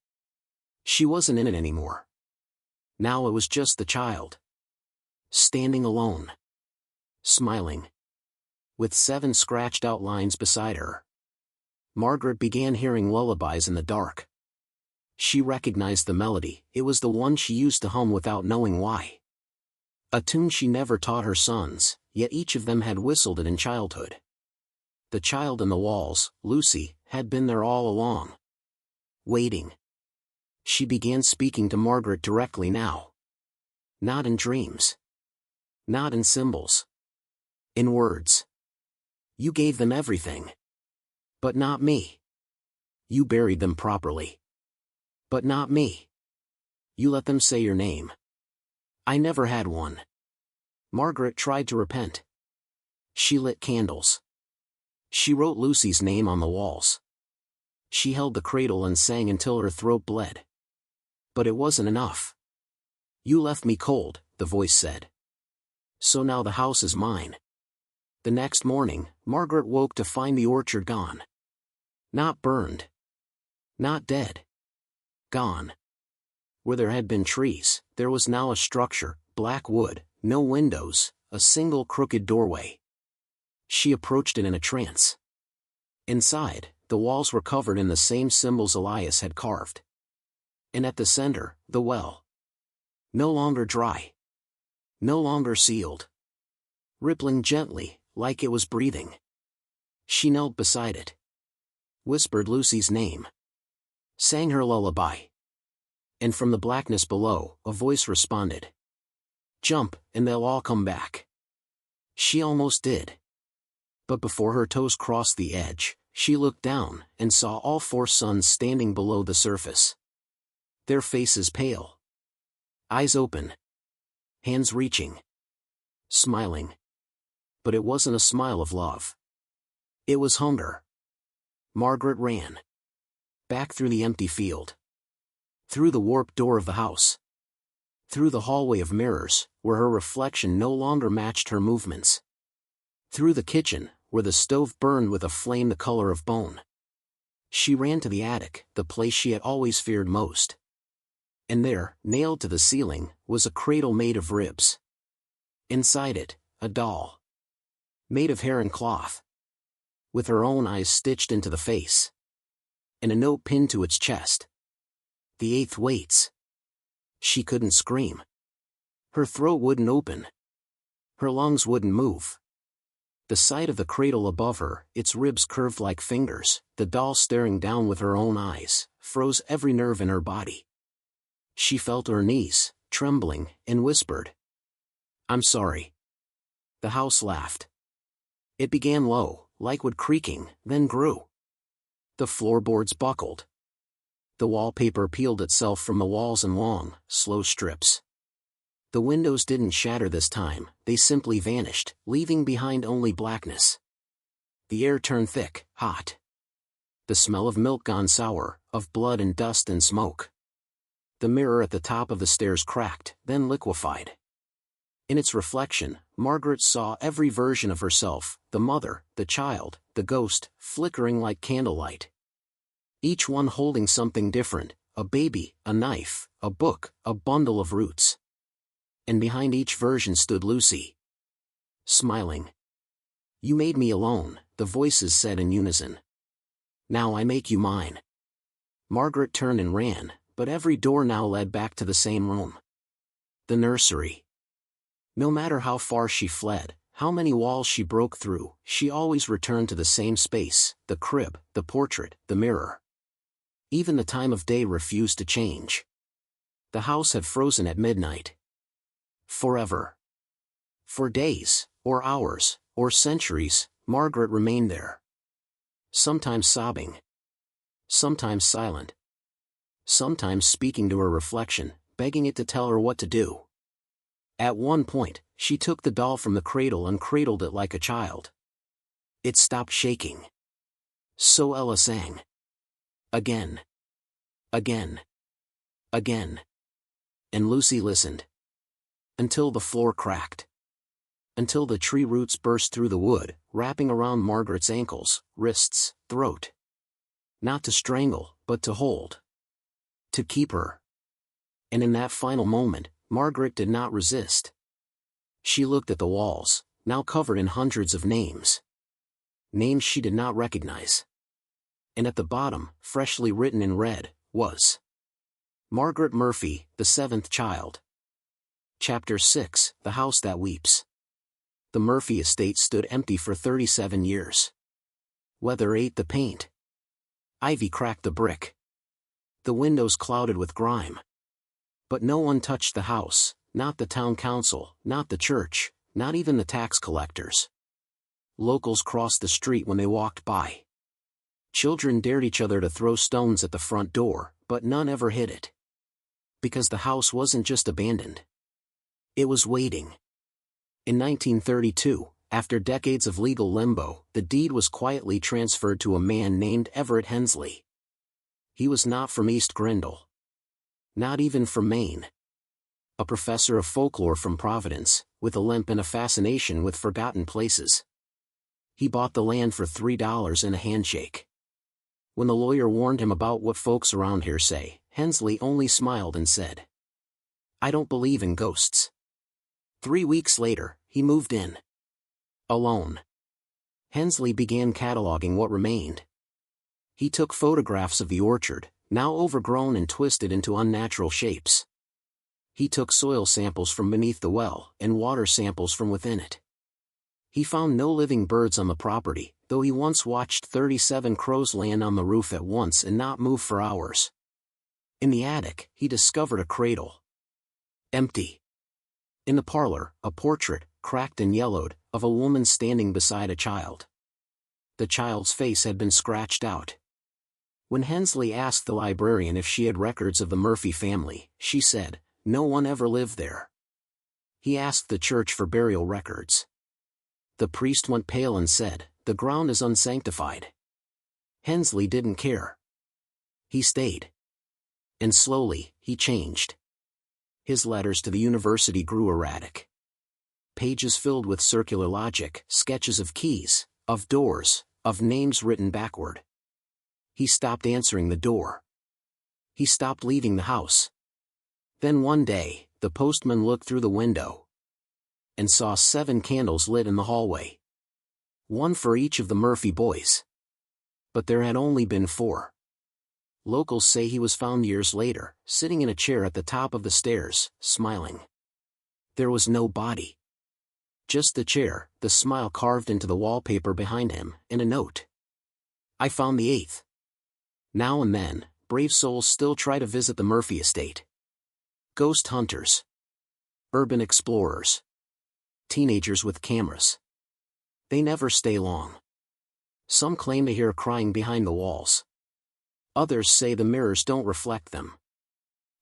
She wasn't in it anymore. Now it was just the child. Standing alone. Smiling. With 7 scratched out lines beside her. Margaret began hearing lullabies in the dark. She recognized the melody. It was the one she used to hum without knowing why. A tune she never taught her sons, yet each of them had whistled it in childhood. The child in the walls, Lucy, had been there all along. Waiting. She began speaking to Margaret directly now. Not in dreams. Not in symbols. In words. You gave them everything. But not me. You buried them properly. But not me. You let them say your name. I never had one. Margaret tried to repent. She lit candles. She wrote Lucy's name on the walls. She held the cradle and sang until her throat bled. But it wasn't enough. You left me cold, the voice said. So now the house is mine. The next morning, Margaret woke to find the orchard gone. Not burned. Not dead. Gone. Where there had been trees, there was now a structure, black wood, no windows, a single crooked doorway. She approached it in a trance. Inside, the walls were covered in the same symbols Elias had carved. And at the center, the well. No longer dry. No longer sealed. Rippling gently, like it was breathing. She knelt beside it. Whispered Lucy's name. Sang her lullaby. And from the blackness below, a voice responded. Jump, and they'll all come back. She almost did. But before her toes crossed the edge, she looked down and saw all 4 sons standing below the surface. Their faces pale. Eyes open. Hands reaching. Smiling. But it wasn't a smile of love. It was hunger. Margaret ran. Back through the empty field. Through the warped door of the house. Through the hallway of mirrors, where her reflection no longer matched her movements. Through the kitchen, where the stove burned with a flame the color of bone. She ran to the attic, the place she had always feared most. And there, nailed to the ceiling, was a cradle made of ribs. Inside it, a doll. Made of hair and cloth. With her own eyes stitched into the face. And a note pinned to its chest. The 8th waits. She couldn't scream. Her throat wouldn't open. Her lungs wouldn't move. The sight of the cradle above her, its ribs curved like fingers, the doll staring down with her own eyes, froze every nerve in her body. She felt her knees, trembling, and whispered. I'm sorry. The house laughed. It began low, like wood creaking, then grew. The floorboards buckled. The wallpaper peeled itself from the walls in long, slow strips. The windows didn't shatter this time, they simply vanished, leaving behind only blackness. The air turned thick, hot. The smell of milk gone sour, of blood and dust and smoke. The mirror at the top of the stairs cracked, then liquefied. In its reflection, Margaret saw every version of herself, the mother, the child, the ghost, flickering like candlelight. Each one holding something different, a baby, a knife, a book, a bundle of roots. And behind each version stood Lucy. Smiling. You made me alone, the voices said in unison. Now I make you mine. Margaret turned and ran, but every door now led back to the same room. The nursery. No matter how far she fled, how many walls she broke through, she always returned to the same space, the crib, the portrait, the mirror. Even the time of day refused to change. The house had frozen at midnight. Forever. For days, or hours, or centuries, Margaret remained there. Sometimes sobbing. Sometimes silent. Sometimes speaking to her reflection, begging it to tell her what to do. At one point, she took the doll from the cradle and cradled it like a child. It stopped shaking. So Ella sang. Again. Again. Again. And Lucy listened. Until the floor cracked. Until the tree roots burst through the wood, wrapping around Margaret's ankles, wrists, throat. Not to strangle, but to hold. To keep her. And in that final moment, Margaret did not resist. She looked at the walls, now covered in hundreds of names. Names she did not recognize. And at the bottom, freshly written in red, was Margaret Murphy, the seventh child. Chapter 6, The House That Weeps. The Murphy estate stood empty for 37 years. Weather ate the paint. Ivy cracked the brick. The windows clouded with grime. But no one touched the house, not the town council, not the church, not even the tax collectors. Locals crossed the street when they walked by. Children dared each other to throw stones at the front door, but none ever hit it. Because the house wasn't just abandoned. It was waiting. In 1932, after decades of legal limbo, the deed was quietly transferred to a man named Everett Hensley. He was not from East Grindle. Not even from Maine. A professor of folklore from Providence, with a limp and a fascination with forgotten places. He bought the land for $3 and a handshake. When the lawyer warned him about what folks around here say, Hensley only smiled and said, "I don't believe in ghosts." 3 weeks later, he moved in. Alone. Hensley began cataloging what remained. He took photographs of the orchard, now overgrown and twisted into unnatural shapes. He took soil samples from beneath the well, and water samples from within it. He found no living birds on the property, though he once watched 37 crows land on the roof at once and not move for hours. In the attic, he discovered a cradle. Empty. In the parlor, a portrait, cracked and yellowed, of a woman standing beside a child. The child's face had been scratched out. When Hensley asked the librarian if she had records of the Murphy family, she said, "No one ever lived there." He asked the church for burial records. The priest went pale and said, "The ground is unsanctified." Hensley didn't care. He stayed. And slowly, he changed. His letters to the university grew erratic. Pages filled with circular logic, sketches of keys, of doors, of names written backward. He stopped answering the door. He stopped leaving the house. Then one day, the postman looked through the window and saw 7 candles lit in the hallway. One for each of the Murphy boys. But there had only been 4. Locals say he was found years later, sitting in a chair at the top of the stairs, smiling. There was no body. Just the chair, the smile carved into the wallpaper behind him, and a note. "I found the 8th. Now and then, brave souls still try to visit the Murphy estate. Ghost hunters. Urban explorers. Teenagers with cameras. They never stay long. Some claim to hear crying behind the walls. Others say the mirrors don't reflect them.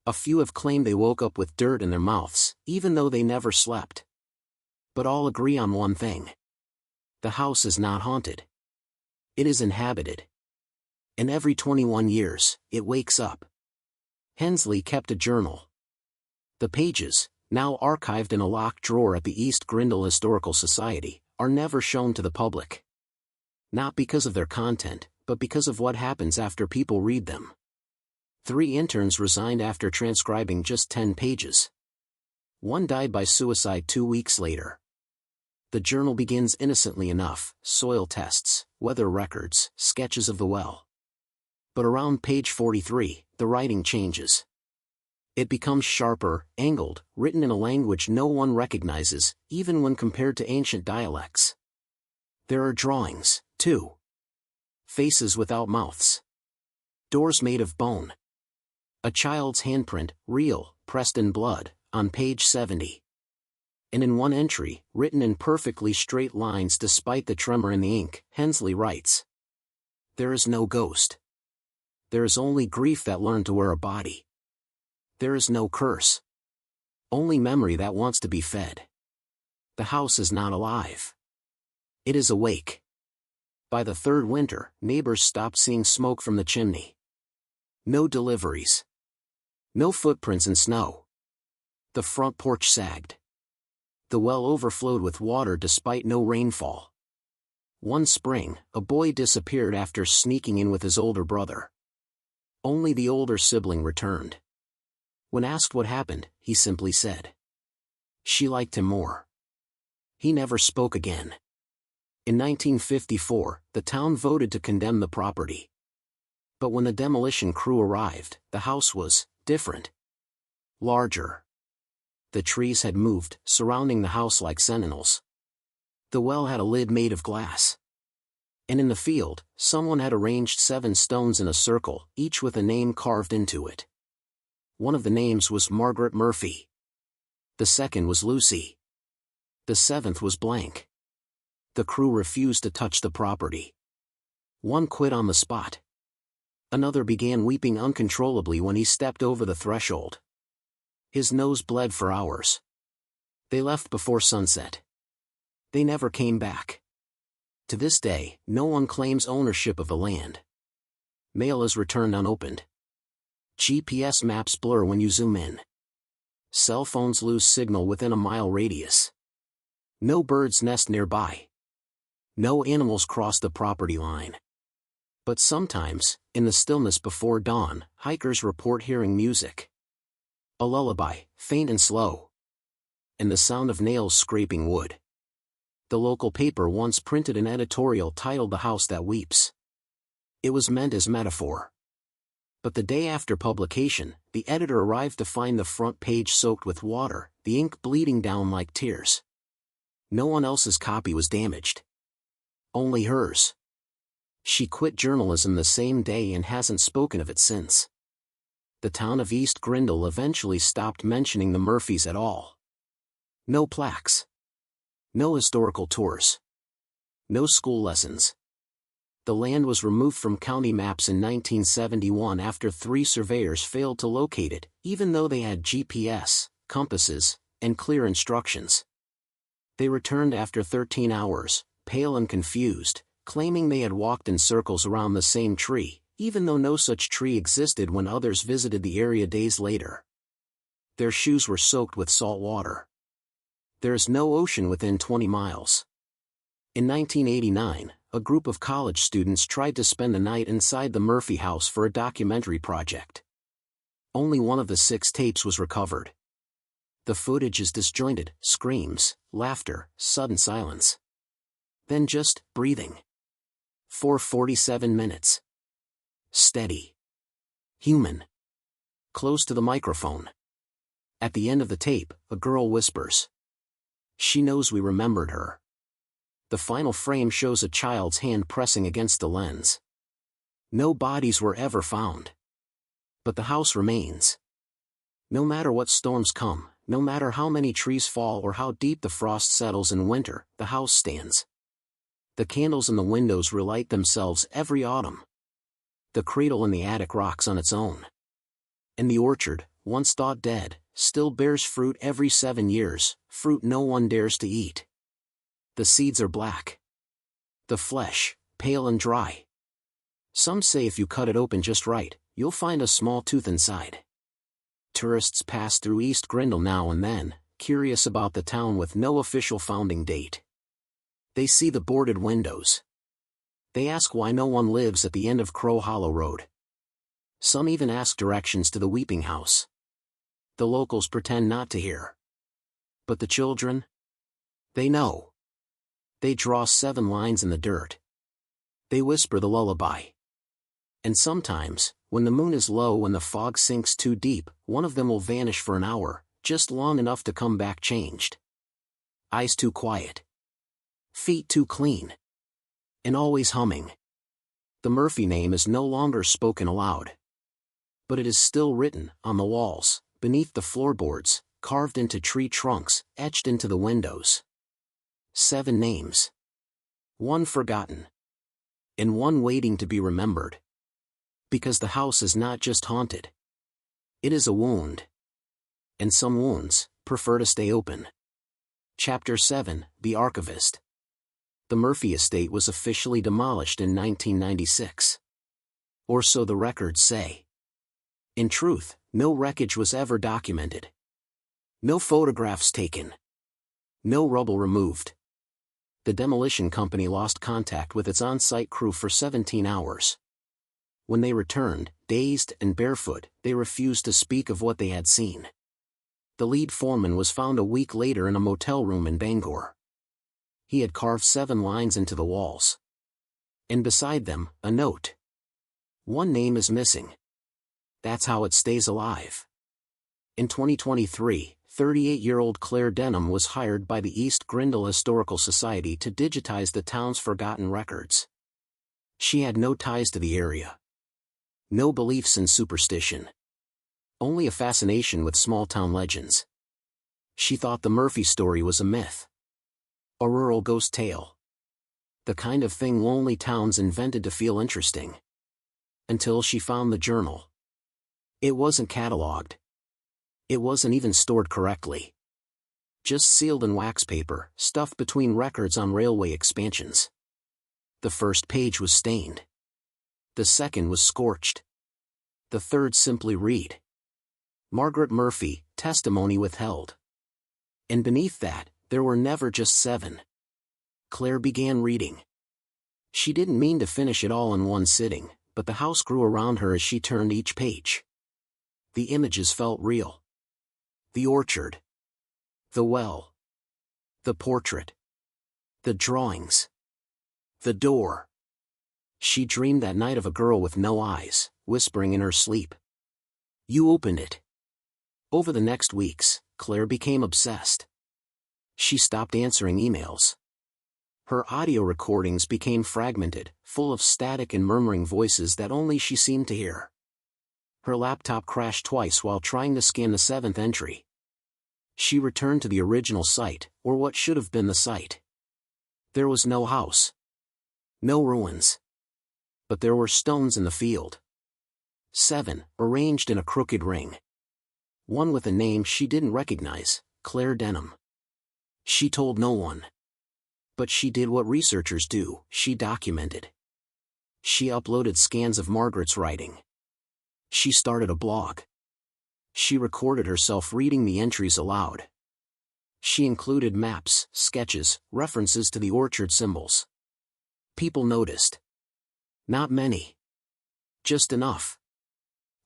A few have claimed they woke up with dirt in their mouths, even though they never slept. But all agree on one thing. The house is not haunted. It is inhabited. And every 21 years, it wakes up." Hensley kept a journal. The pages, now archived in a locked drawer at the East Grindle Historical Society, are never shown to the public. Not because of their content, but because of what happens after people read them. 3 interns resigned after transcribing just 10 pages. One died by suicide 2 weeks later. The journal begins innocently enough: soil tests, weather records, sketches of the well. But around page 43, the writing changes. It becomes sharper, angled, written in a language no one recognizes, even when compared to ancient dialects. There are drawings, too. Faces without mouths. Doors made of bone. A child's handprint, real, pressed in blood, on page 70. And in one entry, written in perfectly straight lines despite the tremor in the ink, Hensley writes, "There is no ghost. There is only grief that learned to wear a body. There is no curse. Only memory that wants to be fed. The house is not alive. It is awake." By the third winter, neighbors stopped seeing smoke from the chimney. No deliveries. No footprints in snow. The front porch sagged. The well overflowed with water despite no rainfall. One spring, a boy disappeared after sneaking in with his older brother. Only the older sibling returned. When asked what happened, he simply said, "She liked him more." He never spoke again. In 1954, the town voted to condemn the property. But when the demolition crew arrived, the house was different. Larger. The trees had moved, surrounding the house like sentinels. The well had a lid made of glass. And in the field, someone had arranged 7 stones in a circle, each with a name carved into it. One of the names was Margaret Murphy. The second was Lucy. The 7th was blank. The crew refused to touch the property. One quit on the spot. Another began weeping uncontrollably when he stepped over the threshold. His nose bled for hours. They left before sunset. They never came back. To this day, no one claims ownership of the land. Mail is returned unopened. GPS maps blur when you zoom in. Cell phones lose signal within a mile radius. No birds nest nearby. No animals cross the property line. But sometimes, in the stillness before dawn, hikers report hearing music. A lullaby, faint and slow. And the sound of nails scraping wood. The local paper once printed an editorial titled "The House That Weeps." It was meant as metaphor. But the day after publication, the editor arrived to find the front page soaked with water, the ink bleeding down like tears. No one else's copy was damaged. Only hers. She quit journalism the same day and hasn't spoken of it since. The town of East Grindle eventually stopped mentioning the Murphys at all. No plaques. No historical tours. No school lessons. The land was removed from county maps in 1971 after 3 surveyors failed to locate it, even though they had GPS, compasses, and clear instructions. They returned after 13 hours, pale and confused, claiming they had walked in circles around the same tree, even though no such tree existed when others visited the area days later. Their shoes were soaked with salt water. There is no ocean within 20 miles. In 1989, a group of college students tried to spend the night inside the Murphy house for a documentary project. Only one of the 6 tapes was recovered. The footage is disjointed, screams, laughter, sudden silence. Then just breathing. For 47 minutes. Steady. Human. Close to the microphone. At the end of the tape, a girl whispers. She knows we remembered her. The final frame shows a child's hand pressing against the lens. No bodies were ever found. But the house remains. No matter what storms come, no matter how many trees fall or how deep the frost settles in winter, the house stands. The candles in the windows relight themselves every autumn. The cradle in the attic rocks on its own. And the orchard, once thought dead, still bears fruit every 7 years, fruit no one dares to eat. The seeds are black. The flesh, pale and dry. Some say if you cut it open just right, you'll find a small tooth inside. Tourists pass through East Grindle now and then, curious about the town with no official founding date. They see the boarded windows. They ask why no one lives at the end of Crow Hollow Road. Some even ask directions to the Weeping House. The locals pretend not to hear. But the children? They know. They draw 7 lines in the dirt. They whisper the lullaby. And sometimes, when the moon is low and the fog sinks too deep, one of them will vanish for an hour, just long enough to come back changed. Eyes too quiet. Feet too clean. And always humming. The Murphy name is no longer spoken aloud. But it is still written, on the walls, beneath the floorboards, carved into tree trunks, etched into the windows. 7 names. 1 forgotten. And 1 waiting to be remembered. Because the house is not just haunted. It is a wound. And some wounds prefer to stay open. Chapter 7, The Archivist. The Murphy estate was officially demolished in 1996. Or so the records say. In truth, no wreckage was ever documented. No photographs taken. No rubble removed. The demolition company lost contact with its on-site crew for 17 hours. When they returned, dazed and barefoot, they refused to speak of what they had seen. The lead foreman was found a week later in a motel room in Bangor. He had carved 7 lines into the walls. And beside them, a note. 1 name is missing. That's how it stays alive. In 2023, 38-year-old Claire Denham was hired by the East Grindle Historical Society to digitize the town's forgotten records. She had no ties to the area. No beliefs in superstition. Only a fascination with small-town legends. She thought the Murphy story was a myth. A rural ghost tale. The kind of thing lonely towns invented to feel interesting. Until she found the journal. It wasn't catalogued. It wasn't even stored correctly. Just sealed in wax paper, stuffed between records on railway expansions. The first page was stained. The second was scorched. The third simply read. Margaret Murphy, testimony withheld. And beneath that, there were never just 7. Claire began reading. She didn't mean to finish it all in one sitting, but the house grew around her as she turned each page. The images felt real. The orchard. The well. The portrait. The drawings. The door. She dreamed that night of a girl with no eyes, whispering in her sleep. You opened it. Over the next weeks, Claire became obsessed. She stopped answering emails. Her audio recordings became fragmented, full of static and murmuring voices that only she seemed to hear. Her laptop crashed twice while trying to scan the 7th entry. She returned to the original site, or what should have been the site. There was no house. No ruins. But there were stones in the field. 7, arranged in a crooked ring. 1 with a name she didn't recognize, Claire Denham. She told no one. But she did what researchers do, she documented. She uploaded scans of Margaret's writing. She started a blog. She recorded herself reading the entries aloud. She included maps, sketches, references to the orchard symbols. People noticed. Not many. Just enough.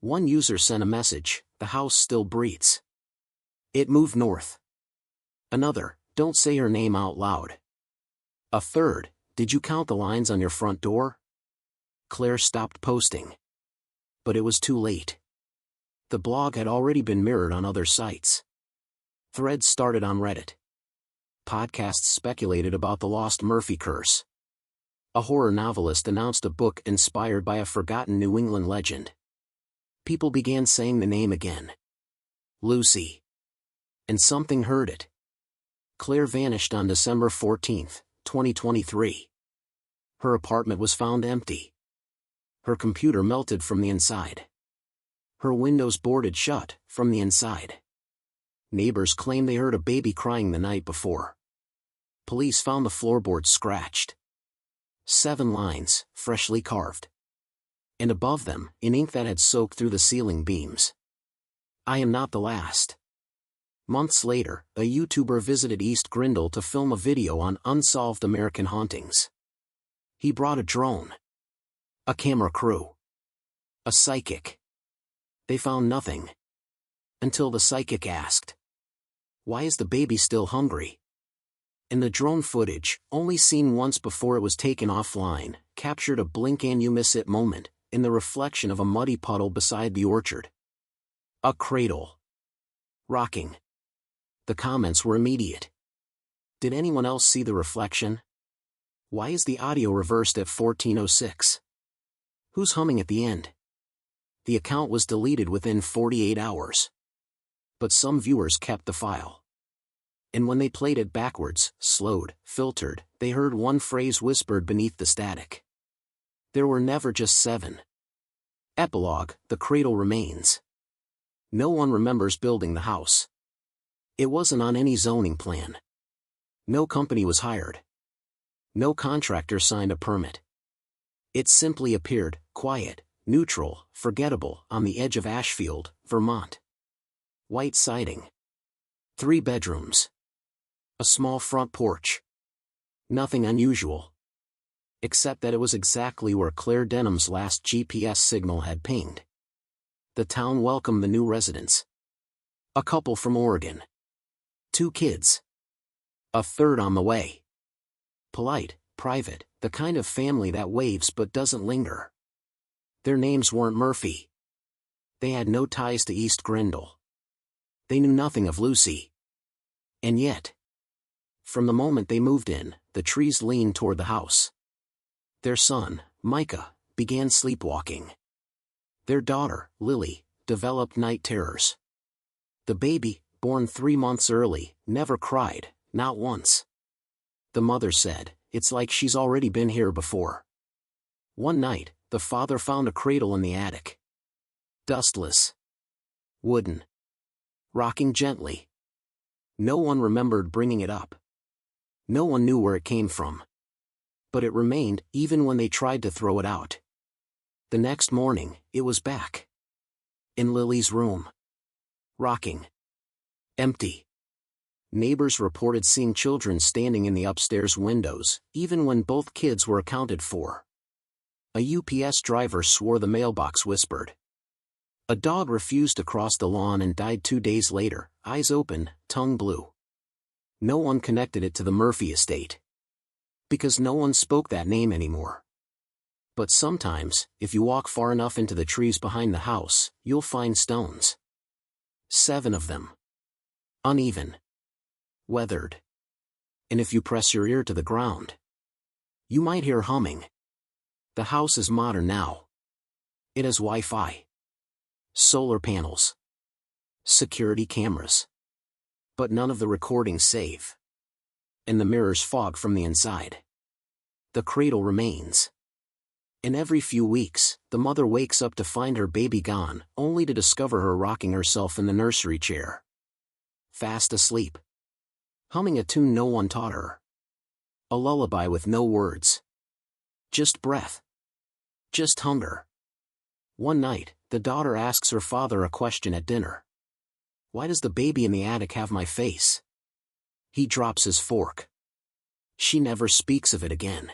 1 user sent a message, the house still breathes. It moved north. Another, don't say her name out loud. A third, did you count the lines on your front door? Claire stopped posting. But it was too late. The blog had already been mirrored on other sites. Threads started on Reddit. Podcasts speculated about the lost Murphy curse. A horror novelist announced a book inspired by a forgotten New England legend. People began saying the name again. Lucy. And something heard it. Claire vanished on December 14, 2023. Her apartment was found empty. Her computer melted from the inside. Her windows boarded shut, from the inside. Neighbors claimed they heard a baby crying the night before. Police found the floorboards scratched. 7 lines, freshly carved. And above them, in ink that had soaked through the ceiling beams. I am not the last. Months later, a YouTuber visited East Grindle to film a video on unsolved American hauntings. He brought a drone. A camera crew. A psychic. They found nothing. Until the psychic asked, "Why is the baby still hungry?" And the drone footage, only seen once before it was taken offline, captured a blink-and-you-miss-it moment, in the reflection of a muddy puddle beside the orchard. A cradle. Rocking. The comments were immediate. Did anyone else see the reflection? Why is the audio reversed at 14:06? Who's humming at the end? The account was deleted within 48 hours. But some viewers kept the file. And when they played it backwards, slowed, filtered, they heard one phrase whispered beneath the static. There were never just 7. Epilogue, the cradle remains. No one remembers building the house. It wasn't on any zoning plan. No company was hired. No contractor signed a permit. It simply appeared, quiet, neutral, forgettable, on the edge of Ashfield, Vermont. White siding. 3 bedrooms. A small front porch. Nothing unusual. Except that it was exactly where Claire Denham's last GPS signal had pinged. The town welcomed the new residents. A couple from Oregon. 2 kids. A third on the way. Polite, private, the kind of family that waves but doesn't linger. Their names weren't Murphy. They had no ties to East Grendel. They knew nothing of Lucy. And yet, from the moment they moved in, the trees leaned toward the house. Their son, Micah, began sleepwalking. Their daughter, Lily, developed night terrors. The baby, born 3 months early, never cried, not once. The mother said, "It's like she's already been here before." One night, the father found a cradle in the attic. Dustless. Wooden. Rocking gently. No one remembered bringing it up. No one knew where it came from. But it remained, even when they tried to throw it out. The next morning, it was back. In Lily's room. Rocking. Empty. Neighbors reported seeing children standing in the upstairs windows, even when both kids were accounted for. A UPS driver swore the mailbox whispered. A dog refused to cross the lawn and died 2 days later, eyes open, tongue blue. No one connected it to the Murphy estate. Because no one spoke that name anymore. But sometimes, if you walk far enough into the trees behind the house, you'll find stones. 7 of them. Uneven. Weathered. And if you press your ear to the ground, you might hear humming. The house is modern now. It has Wi-Fi. Solar panels. Security cameras. But none of the recordings save. And the mirrors fog from the inside. The cradle remains. And every few weeks, the mother wakes up to find her baby gone, only to discover her rocking herself in the nursery chair. Fast asleep. Humming a tune no one taught her. A lullaby with no words. Just breath. Just hunger. One night, the daughter asks her father a question at dinner. "Why does the baby in the attic have my face?" He drops his fork. She never speaks of it again.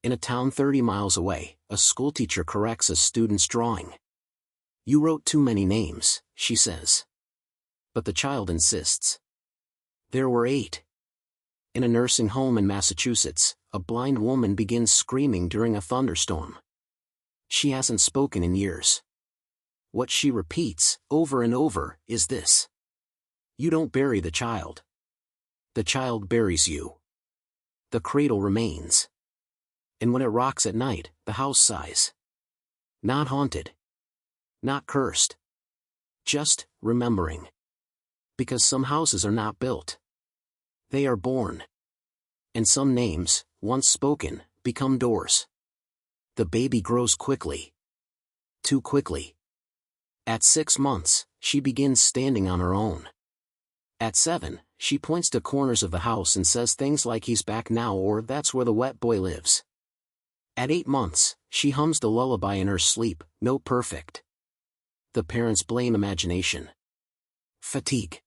In a town 30 miles away, a schoolteacher corrects a student's drawing. "You wrote too many names," she says. But the child insists. There were 8. In a nursing home in Massachusetts, a blind woman begins screaming during a thunderstorm. She hasn't spoken in years. What she repeats, over and over, is this: "You don't bury the child. The child buries you." The cradle remains. And when it rocks at night, the house sighs. Not haunted. Not cursed. Just remembering. Because some houses are not built. They are born. And some names, once spoken, become doors. The baby grows quickly. Too quickly. At 6 months, she begins standing on her own. At 7, she points to corners of the house and says things like "He's back now" or "That's where the wet boy lives." At 8 months, she hums the lullaby in her sleep, no perfect. The parents blame imagination. Fatigue.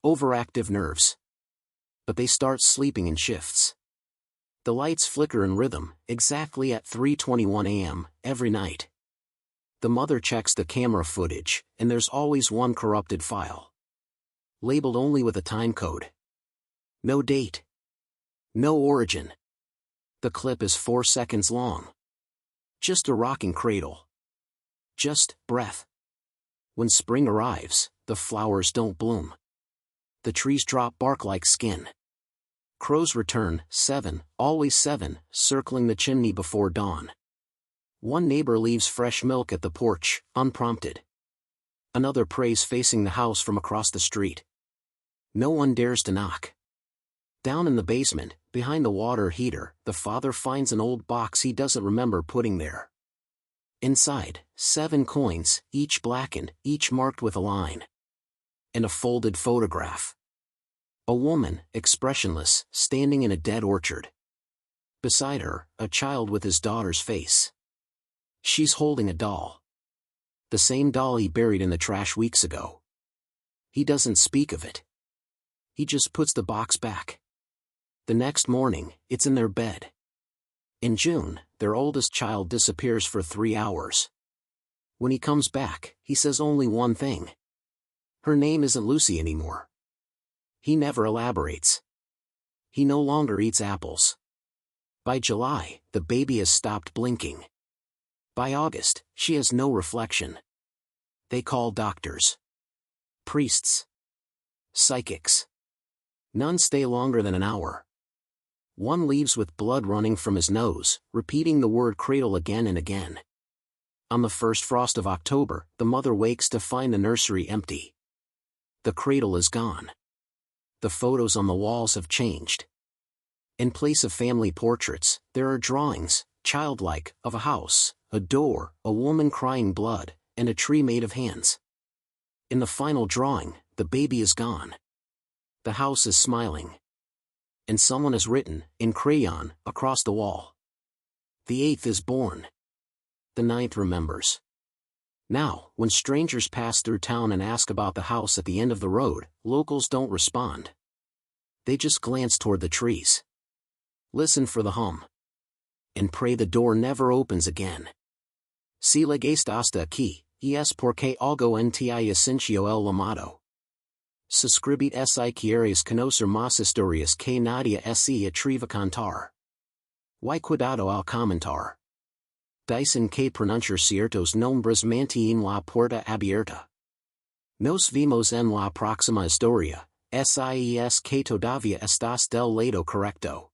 Overactive nerves. But they start sleeping in shifts. The lights flicker in rhythm, exactly at 3:21 a.m., every night. The mother checks the camera footage, and there's always one corrupted file. Labeled only with a time code. No date. No origin. The clip is 4 seconds long. Just a rocking cradle. Just breath. When spring arrives, the flowers don't bloom. The trees drop bark like skin. Crows return, 7, always 7, circling the chimney before dawn. One neighbor leaves fresh milk at the porch, unprompted. Another prays facing the house from across the street. No one dares to knock. Down in the basement, behind the water heater, the father finds an old box he doesn't remember putting there. Inside, 7 coins, each blackened, each marked with a line. And a folded photograph. A woman, expressionless, standing in a dead orchard. Beside her, a child with his daughter's face. She's holding a doll. The same doll he buried in the trash weeks ago. He doesn't speak of it. He just puts the box back. The next morning, it's in their bed. In June, their oldest child disappears for 3 hours. When he comes back, he says only one thing. Her name isn't Lucy anymore. He never elaborates. He no longer eats apples. By July, the baby has stopped blinking. By August, she has no reflection. They call doctors. Priests. Psychics. None stay longer than an hour. One leaves with blood running from his nose, repeating the word cradle again and again. On the first frost of October, the mother wakes to find the nursery empty. The cradle is gone. The photos on the walls have changed. In place of family portraits, there are drawings, childlike, of a house, a door, a woman crying blood, and a tree made of hands. In the final drawing, the baby is gone. The house is smiling. And someone has written, in crayon, across the wall. The 8th is born. The 9th remembers. Now, when strangers pass through town and ask about the house at the end of the road, locals don't respond. They just glance toward the trees. Listen for the hum. And pray the door never opens again. Si legaste hasta aquí, es porque algo en ti ascencio el llamado. Suscribit si quieres conocer más historias que nadie se atreve a contar. Y cuidado al comentar. Dicen que pronunciar ciertos nombres mantienen la puerta abierta. Nos vemos en la próxima historia, SIES que todavía estás del lado correcto.